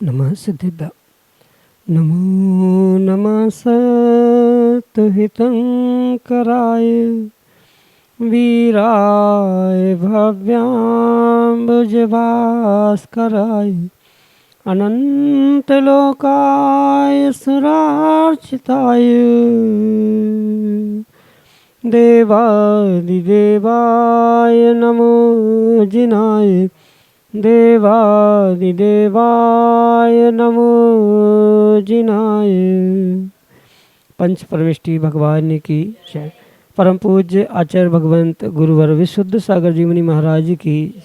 नमः सिद्धिभ्य। नमो नमः सत्तुहितंकराय वीराय भव्याम्बुजभास्कराय अनंतलोकाय सुरार्चिताय देवादिदेवाय नमो जिनाय देवादिदेवाय नमो जिनाय। पंच परमेष्टि भगवान की जय। परम पूज्य आचार्य भगवंत गुरुवर विशुद्ध सागर जी मुनि महाराज की जय।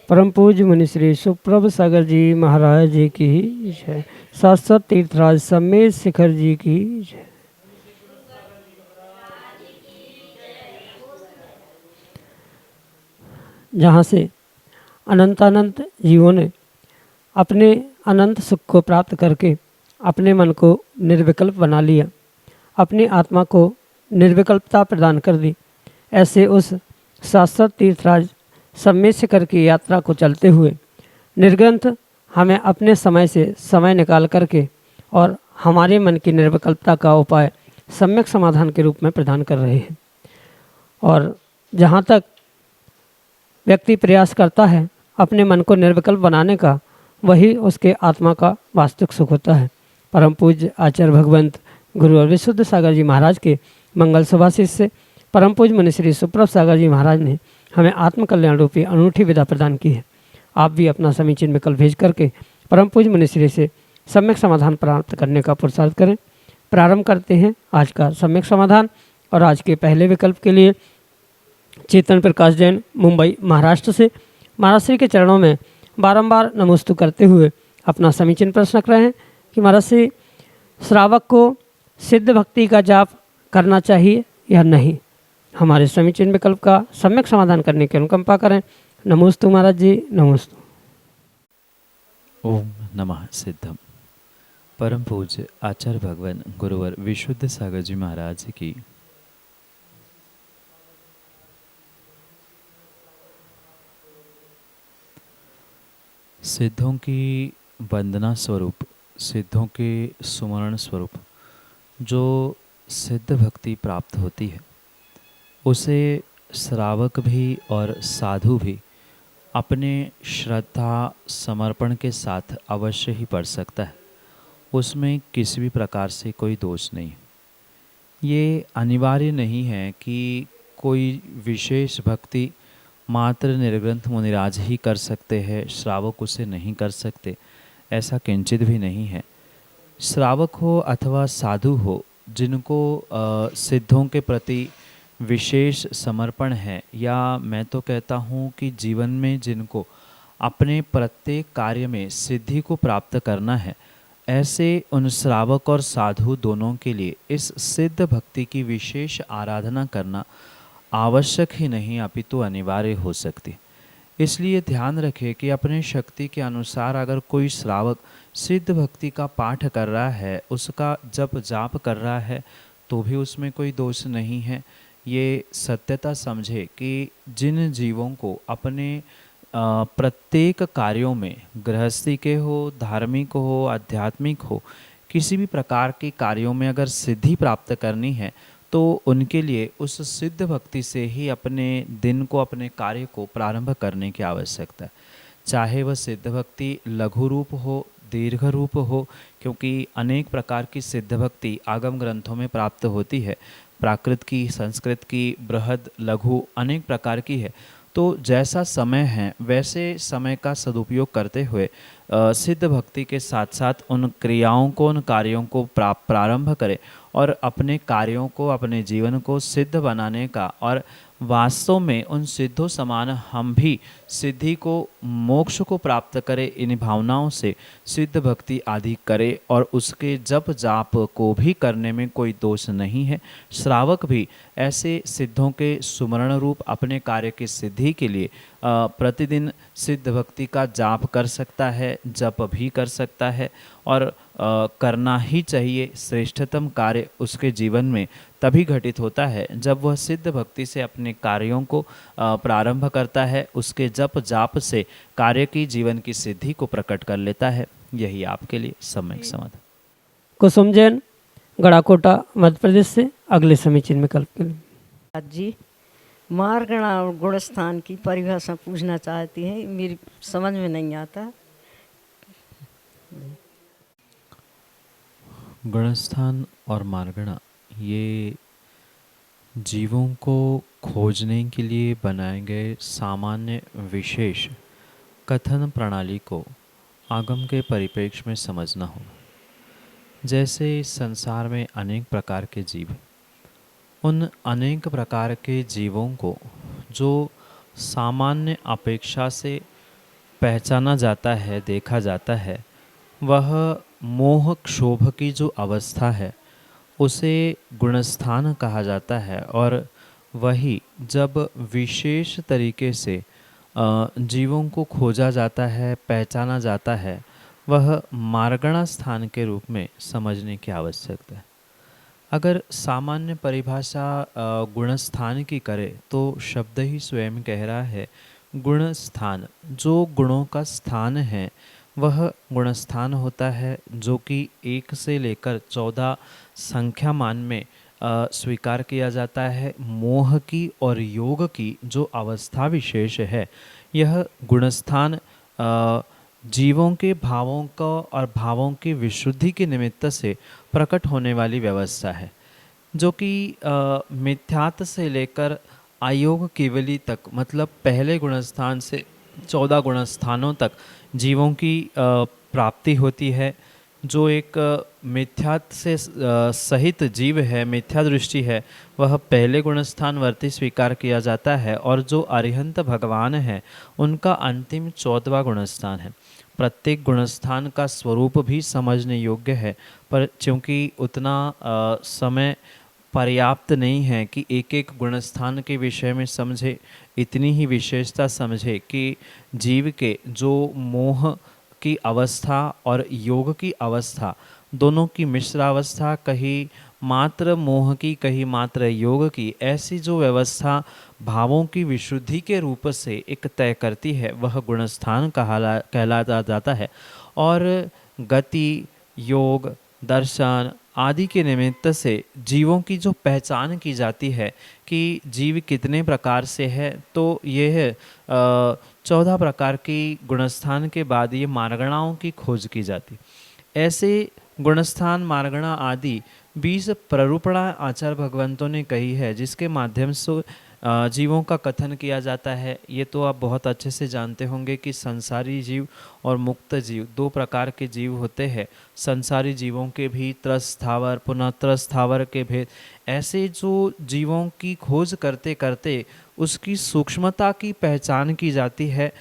परम पूज्य मुनि श्री सुप्रभ सागर जी महाराज जी की जय। शाश्वत तीर्थराज समेत शिखर जी की जय। जहाँ से अनंत जीवों ने अपने अनंत सुख को प्राप्त करके अपने मन को निर्विकल्प बना लिया, अपनी आत्मा को निर्विकल्पता प्रदान कर दी, ऐसे उस शाश्वत तीर्थराज सम्मेद शिखर की यात्रा को चलते हुए निर्ग्रंथ हमें अपने समय से समय निकाल करके और हमारे मन की निर्विकल्पता का उपाय सम्यक समाधान के रूप में प्रदान कर रहे हैं। और जहाँ तक व्यक्ति प्रयास करता है अपने मन को निर्विकल्प बनाने का, वही उसके आत्मा का वास्तविक सुख होता है। परम पूज्य आचार्य भगवंत गुरु और विशुद्ध सागर जी महाराज के मंगल सुभाषित से परम पूज्य मुनि श्री सुप्रभ सागर जी महाराज ने हमें आत्म कल्याण रूपी अनूठी विधा प्रदान की है। आप भी अपना समीचीन विकल्प भेज करके परम पूज्य मुनि श्री से सम्यक समाधान प्राप्त करने का पुरुषार्थ करें। प्रारंभ करते हैं आज का सम्यक समाधान। और आज के पहले विकल्प के लिए चेतन प्रकाश जैन मुंबई महाराष्ट्र से महाराज श्री के चरणों में बारंबार नमोस्तु करते हुए अपना समीचीन प्रश्न रख रहे हैं कि महाराज श्री, श्रावक को सिद्ध भक्ति का जाप करना चाहिए या नहीं। हमारे समीचीन विकल्प का सम्यक समाधान करने की अनुकंपा करें। नमोस्तु महाराज जी, नमोस्तु। ओम नमः सिद्धम। परम पूज्य आचार्य भगवान गुरुवर विशुद्ध सागर जी महाराज की सिद्धों की वंदना स्वरूप, सिद्धों के सुमरण स्वरूप जो सिद्ध भक्ति प्राप्त होती है उसे श्रावक भी और साधु भी अपने श्रद्धा समर्पण के साथ अवश्य ही पढ़ सकता है। उसमें किसी भी प्रकार से कोई दोष नहीं। ये अनिवार्य नहीं है कि कोई विशेष भक्ति मात्र निर्ग्रंथ मुनिराज ही कर सकते हैं, श्रावक उसे नहीं कर सकते, ऐसा किंचित भी नहीं है। श्रावक हो अथवा साधु हो, जिनको सिद्धों के प्रति विशेष समर्पण है, या मैं तो कहता हूँ कि जीवन में जिनको अपने प्रत्येक कार्य में सिद्धि को प्राप्त करना है, ऐसे उन श्रावक और साधु दोनों के लिए इस सिद्ध भक्ति की विशेष आराधना करना आवश्यक ही नहीं अपितु अनिवार्य हो सकती। इसलिए ध्यान रखें कि अपने शक्ति के अनुसार अगर कोई श्रावक सिद्ध भक्ति का पाठ कर रहा है, उसका जप जाप कर रहा है, तो भी उसमें कोई दोष नहीं है। ये सत्यता समझे कि जिन जीवों को अपने प्रत्येक कार्यों में, गृहस्थी के हो, धार्मिक हो, आध्यात्मिक हो, किसी भी प्रकार के कार्यों में अगर सिद्धि प्राप्त करनी है तो उनके लिए उस सिद्ध भक्ति से ही अपने दिन को, अपने कार्य को प्रारंभ करने की आवश्यकता है। चाहे वह सिद्ध भक्ति लघु रूप हो, दीर्घ रूप हो, क्योंकि अनेक प्रकार की सिद्ध भक्ति आगम ग्रंथों में प्राप्त होती है। प्राकृत की, संस्कृत की, बृहद, लघु अनेक प्रकार की है। तो जैसा समय है वैसे समय का सदुपयोग करते हुए सिद्ध भक्ति के साथ साथ उन क्रियाओं को, उन कार्यों को प्रारंभ करें और अपने कार्यों को, अपने जीवन को सिद्ध बनाने का, और वास्तव में उन सिद्धों समान हम भी सिद्धि को, मोक्ष को प्राप्त करें, इन भावनाओं से सिद्ध भक्ति आदि करें। और उसके जप जाप को भी करने में कोई दोष नहीं है। श्रावक भी ऐसे सिद्धों के सुमरण रूप अपने कार्य की सिद्धि के लिए प्रतिदिन सिद्ध भक्ति का जाप कर सकता है, जप भी कर सकता है, और करना ही चाहिए। श्रेष्ठतम कार्य उसके जीवन में तभी घटित होता है जब वह सिद्ध भक्ति से अपने कार्यों को प्रारंभ करता है, उसके जप जाप से कार्य की, जीवन की सिद्धि को प्रकट कर लेता है। यही आपके लिए सम्यक समाधान। कुसुम जैन, गड़ाकोटा, मध्य प्रदेश से अगले समीचीन विकल्प के लिए। जी, मार्गण और गुणस्थान की परिभाषा पूछना चाहती हैं, मेरी समझ में नहीं आता। गुणस्थान और मार्गणा ये जीवों को खोजने के लिए बनाए गए सामान्य विशेष कथन प्रणाली को आगम के परिप्रेक्ष्य में समझना होगा। जैसे इस संसार में अनेक प्रकार के जीव हैं, उन अनेक प्रकार के जीवों को जो सामान्य अपेक्षा से पहचाना जाता है, देखा जाता है, वह मोह क्षोभ की जो अवस्था है उसे गुणस्थान कहा जाता है। और वही जब विशेष तरीके से जीवों को खोजा जाता है, पहचाना जाता है, वह मार्गणा स्थान के रूप में समझने की आवश्यकता है। अगर सामान्य परिभाषा गुणस्थान की करें तो शब्द ही स्वयं कह रहा है गुणस्थान। जो गुणों का स्थान है वह गुणस्थान होता है, जो कि 1 से लेकर 14 संख्या मान में स्वीकार किया जाता है। मोह की और योग की जो अवस्था विशेष है, यह गुणस्थान जीवों के भावों का और भावों की विशुद्धि के निमित्त से प्रकट होने वाली व्यवस्था है, जो कि मिथ्यात्व से लेकर अयोग केवली तक, मतलब पहले गुणस्थान से 14 गुणस्थानों तक जीवों की प्राप्ति होती है। जो एक मिथ्यात्व से सहित जीव है, मिथ्या दृष्टि है, वह पहले गुणस्थान वर्ती स्वीकार किया जाता है। और जो अरिहंत भगवान है उनका अंतिम 14वां गुणस्थान है। प्रत्येक गुणस्थान का स्वरूप भी समझने योग्य है, पर चूँकि उतना समय पर्याप्त नहीं है कि एक एक गुणस्थान के विषय में समझे, इतनी ही विशेषता समझे कि जीव के जो मोह की अवस्था और योग की अवस्था, दोनों की मिश्रावस्था, कहीं मात्र मोह की, कहीं मात्र योग की, ऐसी जो व्यवस्था भावों की विशुद्धि के रूप से एक तय करती है, वह गुणस्थान कहलाता जाता है। और गति, योग, दर्शन आदि के निमित्त से जीवों की जो पहचान की जाती है कि जीव कितने प्रकार से है, तो यह 14 प्रकार की गुणस्थान के बाद ये मार्गणाओं की खोज की जाती। ऐसे गुणस्थान, मार्गणा आदि 20 प्ररूपणा आचार्य भगवंतों ने कही है, जिसके माध्यम से जीवों का कथन किया जाता है। ये तो आप बहुत अच्छे से जानते होंगे कि संसारी जीव और मुक्त जीव 2 प्रकार के जीव होते हैं। संसारी जीवों के भी त्रस्थावर, पुनः त्रस्थावर के भेद। ऐसे जो जीवों की खोज करते करते उसकी सूक्ष्मता की पहचान की जाती है।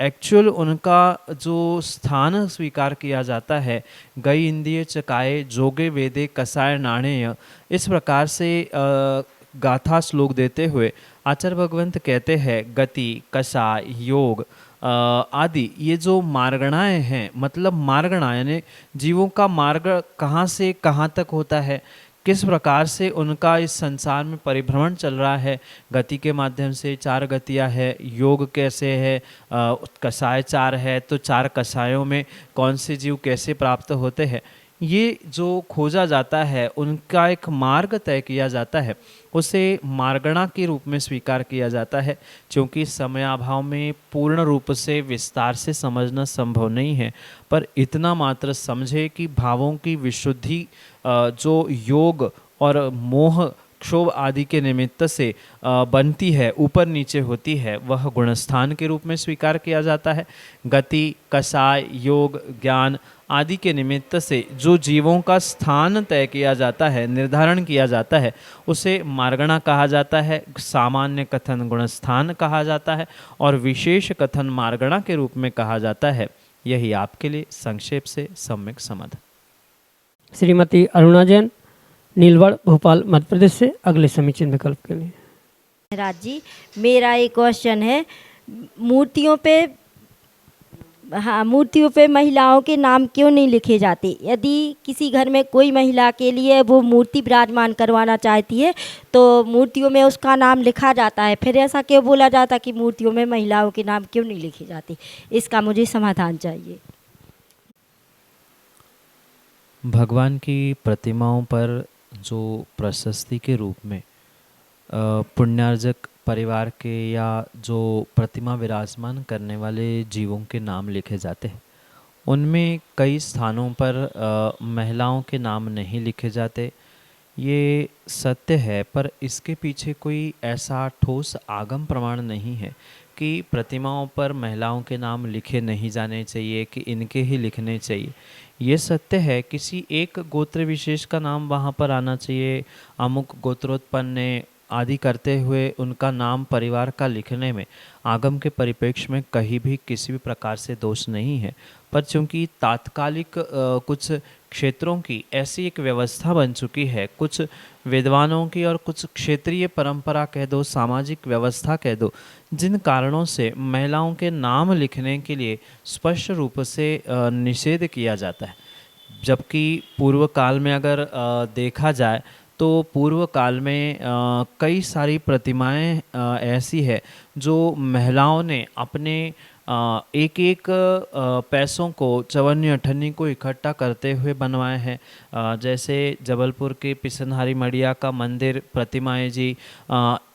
एक्चुअल उनका जो स्थान स्वीकार किया जाता है, गई इंद्रिय चकाए जोगे वेदे कसाय नाणेय, इस प्रकार से गाथा श्लोक देते हुए आचार्य भगवंत कहते हैं गति, कषाय, योग आदि ये जो मार्गणाएं हैं, मतलब मार्गणा यानी जीवों का मार्ग कहाँ से कहाँ तक होता है, किस प्रकार से उनका इस संसार में परिभ्रमण चल रहा है। गति के माध्यम से 4 गतियाँ है, योग कैसे है, कषाय 4 है, तो 4 कषायों में कौन से जीव कैसे प्राप्त होते हैं, ये जो खोजा जाता है, उनका एक मार्ग तय किया जाता है, उसे मार्गणा के रूप में स्वीकार किया जाता है। क्योंकि समयाभाव में पूर्ण रूप से विस्तार से समझना संभव नहीं है, पर इतना मात्र समझे कि भावों की विशुद्धि जो योग और मोह क्षोभ आदि के निमित्त से बनती है, ऊपर नीचे होती है, वह गुणस्थान के रूप में स्वीकार किया जाता है। गति, कषाय, योग, ज्ञान आदि के निमित्त से जो जीवों का स्थान तय किया जाता है, निर्धारण किया जाता है, उसे मार्गणा कहा जाता है। सामान्य कथन गुणस्थान कहा जाता है और विशेष कथन मार्गणा के रूप में कहा जाता है। यही आपके लिए संक्षेप से सम्यक समाधान। श्रीमती अरुणा जैन, नीलवड़, भोपाल, मध्य प्रदेश से अगले समीचीन विकल्प के लिए। राज जी, मेरा एक क्वेश्चन है, मूर्तियों पे महिलाओं के नाम क्यों नहीं लिखे जाते? यदि किसी घर में कोई महिला के लिए वो मूर्ति विराजमान करवाना चाहती है तो मूर्तियों में उसका नाम लिखा जाता है, फिर ऐसा क्यों बोला जाता कि मूर्तियों में महिलाओं के नाम क्यों नहीं लिखे जाते? इसका मुझे समाधान चाहिए। भगवान की प्रतिमाओं पर जो प्रशस्ति के रूप में पुण्यार्जक परिवार के या जो प्रतिमा विराजमान करने वाले जीवों के नाम लिखे जाते हैं, उनमें कई स्थानों पर महिलाओं के नाम नहीं लिखे जाते। ये सत्य है, पर इसके पीछे कोई ऐसा ठोस आगम प्रमाण नहीं है कि प्रतिमाओं पर महिलाओं के नाम लिखे नहीं जाने चाहिए, कि इनके ही लिखने चाहिए। ये सत्य है, किसी एक गोत्र विशेष का नाम वहाँ पर आना चाहिए, अमुक गोत्रोत्पन्न आदि करते हुए उनका नाम परिवार का लिखने में आगम के परिप्रेक्ष्य में कहीं भी किसी भी प्रकार से दोष नहीं है। पर चूंकि तात्कालिक कुछ क्षेत्रों की ऐसी एक व्यवस्था बन चुकी है, कुछ विद्वानों की और कुछ क्षेत्रीय परंपरा कह दो, सामाजिक व्यवस्था कह दो, जिन कारणों से महिलाओं के नाम लिखने के लिए स्पष्ट रूप से निषेध किया जाता है। जबकि पूर्व काल में अगर देखा जाए तो पूर्व काल में कई सारी प्रतिमाएं ऐसी है जो महिलाओं ने अपने एक एक पैसों को, चवन्नी अठन्नी को इकट्ठा करते हुए बनवाए हैं। जैसे जबलपुर के पिसनहारी मड़िया का मंदिर प्रतिमाएं जी,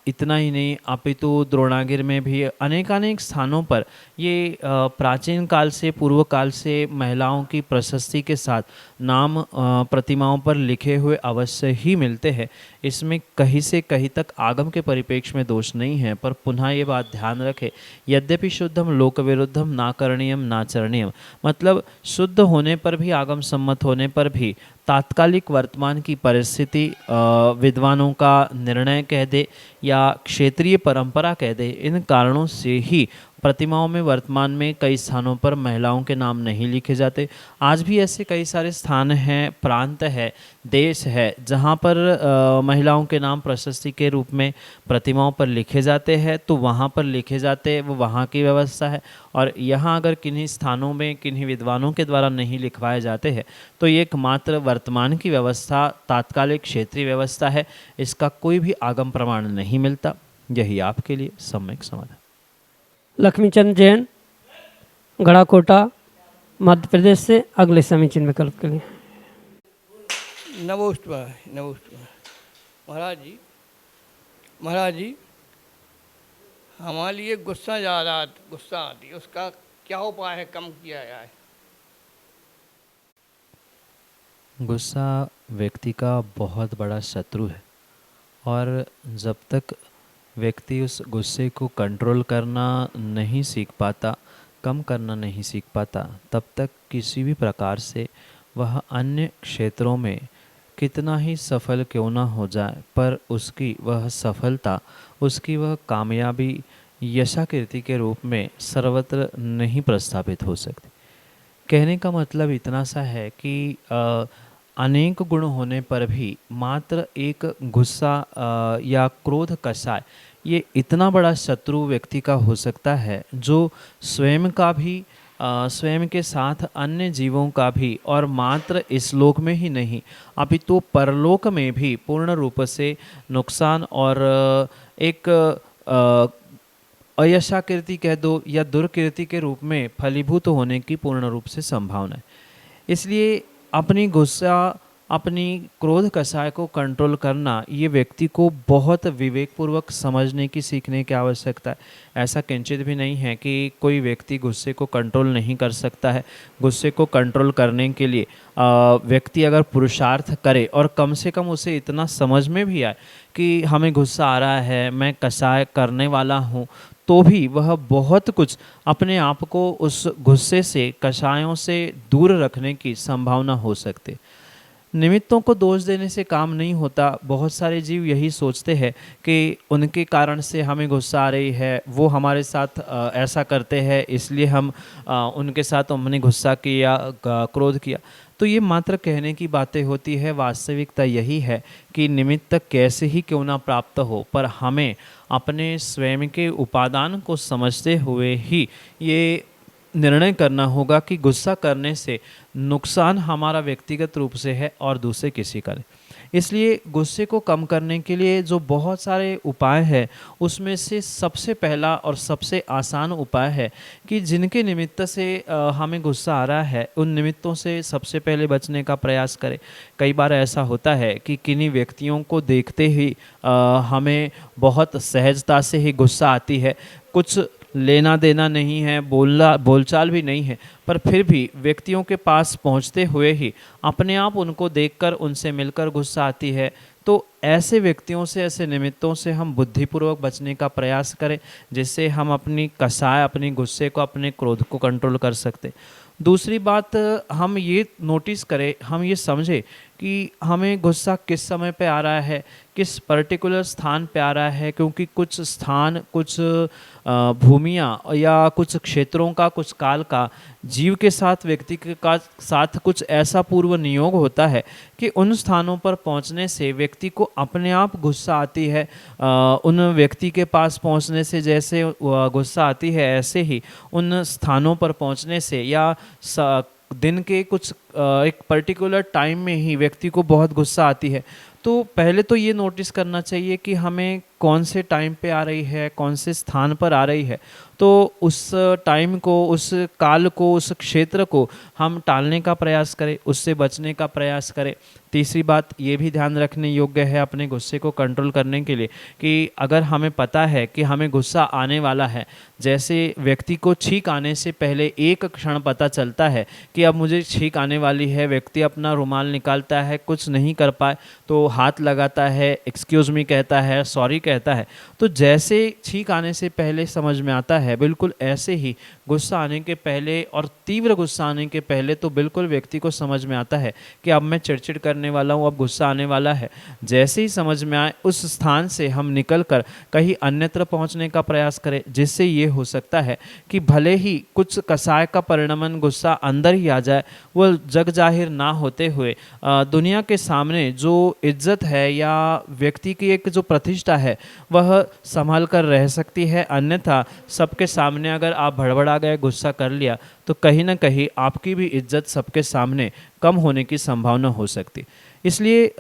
इतना ही नहीं अपितु द्रोणागिर में भी अनेकानेक स्थानों पर ये प्राचीन काल से, पूर्व काल से महिलाओं की प्रशस्ति के साथ नाम प्रतिमाओं पर लिखे हुए अवश्य ही मिलते हैं। इसमें कहीं से कहीं तक आगम के परिप्रेक्ष्य में दोष नहीं है। पर पुनः ये बात ध्यान रखें, यद्यपि शुद्धम लोक विरुद्धम ना करणीयम ना चरणीयम, मतलब शुद्ध होने पर भी, आगम सम्मत होने पर भी तात्कालिक वर्तमान की परिस्थिति, विद्वानों का निर्णय कह दे या क्षेत्रीय परंपरा कह दे, इन कारणों से ही प्रतिमाओं में वर्तमान में कई स्थानों पर महिलाओं के नाम नहीं लिखे जाते। आज भी ऐसे कई सारे स्थान हैं, प्रांत है, देश है, जहाँ पर महिलाओं के नाम प्रशस्ति के रूप में प्रतिमाओं पर लिखे जाते हैं, तो वहाँ पर लिखे जाते, वो वहाँ की व्यवस्था है। और यहाँ अगर किन्हीं स्थानों में किन्हीं विद्वानों के द्वारा नहीं लिखवाए जाते हैं तो ये एकमात्र वर्तमान की व्यवस्था, तात्कालिक क्षेत्रीय व्यवस्था है, इसका कोई भी आगम प्रमाण नहीं मिलता। यही आपके लिए सम्यक समाधान। लक्ष्मीचंद जैन, गढ़ाकोटा, मध्य प्रदेश से अगले समीचीन विकल्प के लिए। नमोस्तुभ्यं, नमोस्तुभ्यं। महाराज जी हमारे लिए गुस्सा आती है, उसका क्या उपाय है, कम किया जाए? गुस्सा व्यक्ति का बहुत बड़ा शत्रु है, और जब तक व्यक्ति उस गुस्से को कंट्रोल करना नहीं सीख पाता, कम करना नहीं सीख पाता, तब तक किसी भी प्रकार से वह अन्य क्षेत्रों में कितना ही सफल क्यों ना हो जाए, पर उसकी वह सफलता, उसकी वह कामयाबी यशाकीर्ति के रूप में सर्वत्र नहीं प्रस्थापित हो सकती। कहने का मतलब इतना सा है कि अनेक गुण होने पर भी मात्र एक गुस्सा या क्रोध कषाय ये इतना बड़ा शत्रु व्यक्ति का हो सकता है, जो स्वयं का भी, स्वयं के साथ अन्य जीवों का भी, और मात्र इस लोक में ही नहीं अपितु परलोक में भी पूर्ण रूप से नुकसान और एक अयशाकीर्ति कह दो या दुर्कीर्ति के रूप में फलीभूत होने की पूर्ण रूप से संभावना है। इसलिए अपनी गुस्सा, अपनी क्रोध कषाय को कंट्रोल करना, ये व्यक्ति को बहुत विवेकपूर्वक समझने की, सीखने की आवश्यकता है। ऐसा किंचित भी नहीं है कि कोई व्यक्ति गुस्से को कंट्रोल नहीं कर सकता है। गुस्से को कंट्रोल करने के लिए व्यक्ति अगर पुरुषार्थ करे और कम से कम उसे इतना समझ में भी आए कि हमें गुस्सा आ रहा है, मैं कषाय करने वाला हूँ, तो भी वह बहुत कुछ अपने आप को उस गुस्से से, कषायों से दूर रखने की संभावना हो सकती। निमित्तों को दोष देने से काम नहीं होता। बहुत सारे जीव यही सोचते हैं कि उनके कारण से हमें गुस्सा आ रही है, वो हमारे साथ ऐसा करते हैं, इसलिए हम उनके साथ हमने गुस्सा किया, क्रोध किया। तो ये मात्र कहने की बातें होती है। वास्तविकता यही है कि निमित्त कैसे ही क्यों ना प्राप्त हो, पर हमें अपने स्वयं के उपादान को समझते हुए ही ये निर्णय करना होगा कि गुस्सा करने से नुकसान हमारा व्यक्तिगत रूप से है और दूसरे किसी का नहीं। इसलिए गुस्से को कम करने के लिए जो बहुत सारे उपाय हैं, उसमें से सबसे पहला और सबसे आसान उपाय है कि जिनके निमित्त से हमें गुस्सा आ रहा है, उन निमित्तों से सबसे पहले बचने का प्रयास करें। कई बार ऐसा होता है कि किन्हीं व्यक्तियों को देखते ही हमें बहुत सहजता से ही गुस्सा आती है, कुछ लेना देना नहीं है, बोलचाल भी नहीं है, पर फिर भी व्यक्तियों के पास पहुंचते हुए ही अपने आप उनको देखकर, उनसे मिलकर गुस्सा आती है। तो ऐसे व्यक्तियों से, ऐसे निमित्तों से हम बुद्धिपूर्वक बचने का प्रयास करें, जिससे हम अपनी कसाय, अपनी गुस्से को, अपने क्रोध को कंट्रोल कर सकते। दूसरी बात, हम ये नोटिस करें, हम ये समझें कि हमें गुस्सा किस समय पे आ रहा है, किस पर्टिकुलर स्थान पे आ रहा है, क्योंकि कुछ स्थान, कुछ भूमियाँ या कुछ क्षेत्रों का, कुछ काल का जीव के साथ, व्यक्ति के साथ कुछ ऐसा पूर्व नियोग होता है कि उन स्थानों पर पहुंचने से व्यक्ति को अपने आप गुस्सा आती है। उन व्यक्ति के पास पहुंचने से जैसे गुस्सा आती है, ऐसे ही उन स्थानों पर पहुंचने से या दिन के कुछ एक पर्टिकुलर टाइम में ही व्यक्ति को बहुत गुस्सा आती है। तो पहले तो ये नोटिस करना चाहिए कि हमें कौन से टाइम पे आ रही है, कौन से स्थान पर आ रही है। तो उस टाइम को, उस काल को, उस क्षेत्र को हम टालने का प्रयास करें, उससे बचने का प्रयास करें। तीसरी बात ये भी ध्यान रखने योग्य है अपने गुस्से को कंट्रोल करने के लिए कि अगर हमें पता है कि हमें गुस्सा आने वाला है, जैसे व्यक्ति को छींक आने से पहले एक क्षण पता चलता है कि अब मुझे छींक आने वाली है, व्यक्ति अपना रुमाल निकालता है, कुछ नहीं कर पाए तो हाथ लगाता है, एक्सक्यूज़ मी कहता है, सॉरी कहता है। तो जैसे छींक आने से पहले समझ में आता है, बिल्कुल ऐसे ही गुस्सा आने के पहले और तीव्र गुस्सा आने के पहले तो बिल्कुल व्यक्ति को समझ में आता है कि अब मैं चिड़चिड़ करने वाला हूँ, अब गुस्सा आने वाला है। जैसे ही समझ में आए, उस स्थान से हम निकलकर कहीं अन्यत्र पहुँचने का प्रयास करें, जिससे ये हो सकता है कि भले ही कुछ कसाय का परिणमन गुस्सा अंदर ही आ जाए, वो जग जाहिर ना होते हुए दुनिया के सामने जो इज्जत है या व्यक्ति की एक जो प्रतिष्ठा है वह संभाल कर रह सकती है। अन्यथा सबके सामने अगर आप भड़बड़ा गए, गुस्सा कर लिया, तो कहीं ना कहीं आपकी भी इज्जत सबके सामने कम होने की संभावना हो सकती। इसलिए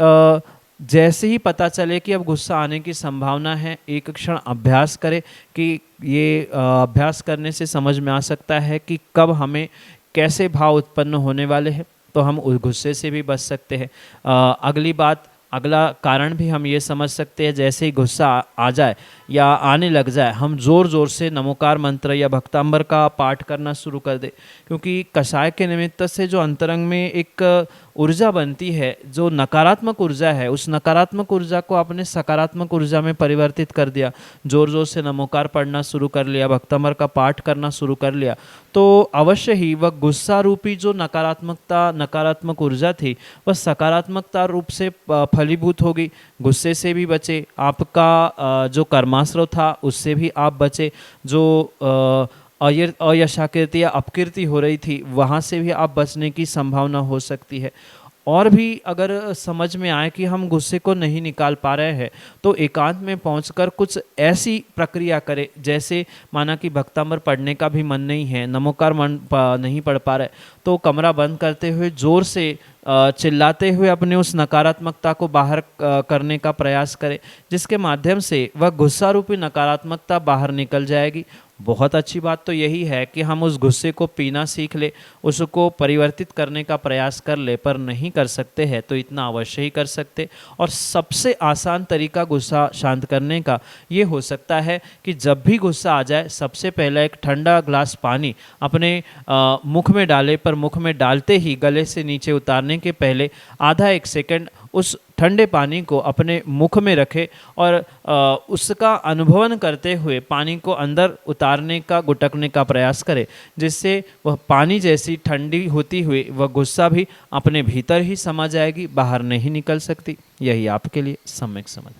जैसे ही पता चले कि अब गुस्सा आने की संभावना है, एक क्षण अभ्यास करें कि ये अभ्यास करने से समझ में आ सकता है कि कब हमें कैसे भाव उत्पन्न होने वाले हैं, तो हम उस गुस्से से भी बच सकते हैं। अगली बात, अगला कारण भी हम ये समझ सकते हैं, जैसे ही गुस्सा आ जाए या आने लग जाए, हम ज़ोर ज़ोर से नमोकार मंत्र या भक्तांबर का पाठ करना शुरू कर दे, क्योंकि कषाय के निमित्त से जो अंतरंग में एक ऊर्जा बनती है, जो नकारात्मक ऊर्जा है, उस नकारात्मक ऊर्जा को आपने सकारात्मक ऊर्जा में परिवर्तित कर दिया। ज़ोर ज़ोर से नमोकार पढ़ना शुरू कर लिया, भक्तांबर का पाठ करना शुरू कर लिया, तो अवश्य ही वह गुस्सा रूपी जो नकारात्मकता, नकारात्मक ऊर्जा थी, वह सकारात्मकता रूप से फलीभूत होगी। गुस्से से भी बचे, आपका जो कर्माश्रव था उससे भी आप बचे, जो अयशाकृति या अपकीर्ति हो रही थी वहाँ से भी आप बचने की संभावना हो सकती है। और भी अगर समझ में आए कि हम गुस्से को नहीं निकाल पा रहे हैं, तो एकांत में पहुंचकर कुछ ऐसी प्रक्रिया करें, जैसे माना कि भक्तांबर पढ़ने का भी मन नहीं है, नमोकार नहीं पढ़ पा रहे, तो कमरा बंद करते हुए ज़ोर से चिल्लाते हुए अपने उस नकारात्मकता को बाहर करने का प्रयास करें, जिसके माध्यम से वह गुस्सा रूपी नकारात्मकता बाहर निकल जाएगी। बहुत अच्छी बात तो यही है कि हम उस गुस्से को पीना सीख ले, उसको परिवर्तित करने का प्रयास कर ले, पर नहीं कर सकते हैं तो इतना अवश्य ही कर सकते। और सबसे आसान तरीका गुस्सा शांत करने का ये हो सकता है कि जब भी गुस्सा आ जाए, सबसे पहले एक ठंडा ग्लास पानी अपने मुख में डाले, पर मुख में डालते ही गले से नीचे उतारने के पहले आधा एक सेकंड उस ठंडे पानी को अपने मुख में रखें और उसका अनुभवन करते हुए पानी को अंदर उतारने का, गुटकने का प्रयास करें, जिससे वह पानी जैसी ठंडी होती हुई वह गुस्सा भी अपने भीतर ही समा जाएगी, बाहर नहीं निकल सकती। यही आपके लिए सम्यक समझ।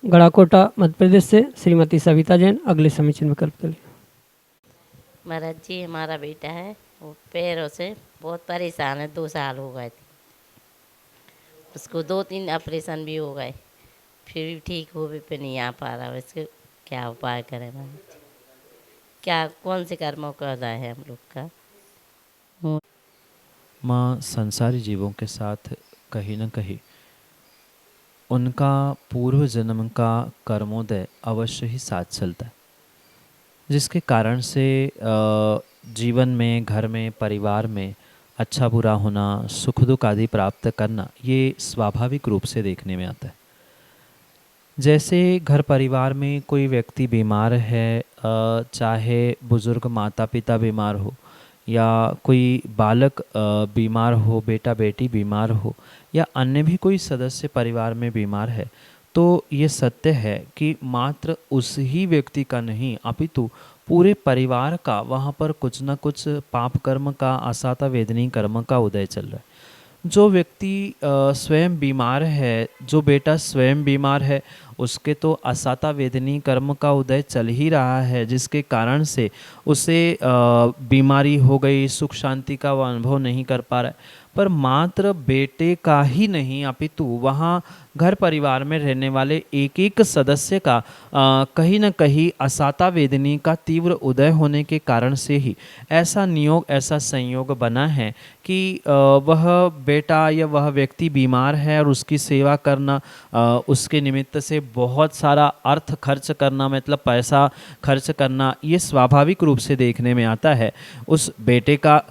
गढ़ाकोटा मध्य प्रदेश से श्रीमती सविता जैन अगले समीक्षण विकल्प के लिए। महाराज जी, हमारा बेटा है, वो पैरों से बहुत परेशान है, 2 साल हो गए थे, उसको 2-3 ऑपरेशन भी हो गए, फिर भी ठीक हो भी पे नहीं आ पा रहा। इसके क्या उपाय करें महाराज जी? क्या कौन से कर्मों का अदाय है हम लोग का? माँ, संसारी जीवों के साथ कहीं ना कहीं उनका पूर्व जन्म का कर्मोदय अवश्य ही साथ चलता है, जिसके कारण से जीवन में, घर में, परिवार में अच्छा बुरा होना, सुख दुख आदि प्राप्त करना, ये स्वाभाविक रूप से देखने में आता है। जैसे घर परिवार में कोई व्यक्ति बीमार है, चाहे बुजुर्ग माता पिता बीमार हो या कोई बालक बीमार हो, बेटा बेटी बीमार हो या अन्य भी कोई सदस्य परिवार में बीमार है, तो ये सत्य है कि मात्र उस ही व्यक्ति का नहीं अपितु पूरे परिवार का वहाँ पर कुछ न कुछ पाप कर्म का, असाता वेदनी कर्म का उदय चल रहा है। जो व्यक्ति स्वयं बीमार है, जो बेटा स्वयं बीमार है, उसके तो असाता वेदनी कर्म का उदय चल ही रहा है, जिसके कारण से उसे बीमारी हो गई, सुख शांति का वो अनुभव नहीं कर पा रहा है। पर मात्र बेटे का ही नहीं अपितु वहाँ घर परिवार में रहने वाले एक एक सदस्य का कहीं न कहीं असाता वेदनी का तीव्र उदय होने के कारण से ही ऐसा नियोग, ऐसा संयोग बना है कि वह बेटा या वह व्यक्ति बीमार है और उसकी सेवा करना, उसके निमित्त से बहुत सारा अर्थ खर्च करना, मतलब पैसा खर्च करना, ये स्वाभाविक रूप से देखने में आता है। उस बेटे का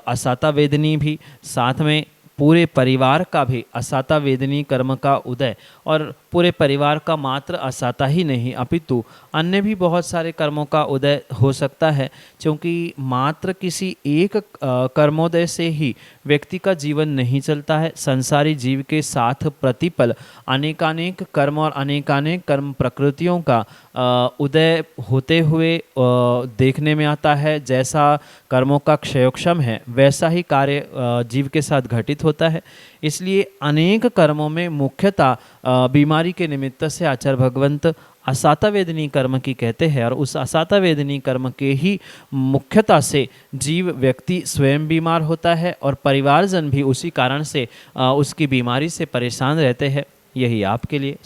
असाता वेदनी भी, साथ में पूरे परिवार का भी असाता वेदनी कर्म का उदय, और पूरे परिवार का मात्र असाता ही नहीं अपितु अन्य भी बहुत सारे कर्मों का उदय हो सकता है, क्योंकि मात्र किसी एक कर्मोदय से ही व्यक्ति का जीवन नहीं चलता है। संसारी जीव के साथ प्रतिपल अनेकानेक कर्म और अनेकानेक कर्म प्रकृतियों का उदय होते हुए देखने में आता है। जैसा कर्मों का क्षयोक्षम है वैसा ही कार्य जीव के साथ घटित होता है। इसलिए अनेक कर्मों में मुख्यतः बीमारी के निमित्त से आचार्य भगवंत असाता वेदनी कर्म की कहते हैं, और उस असाता वेदनी कर्म के ही मुख्यता से जीव व्यक्ति स्वयं बीमार होता है और परिवारजन भी उसी कारण से उसकी बीमारी से परेशान रहते हैं। यही आपके लिए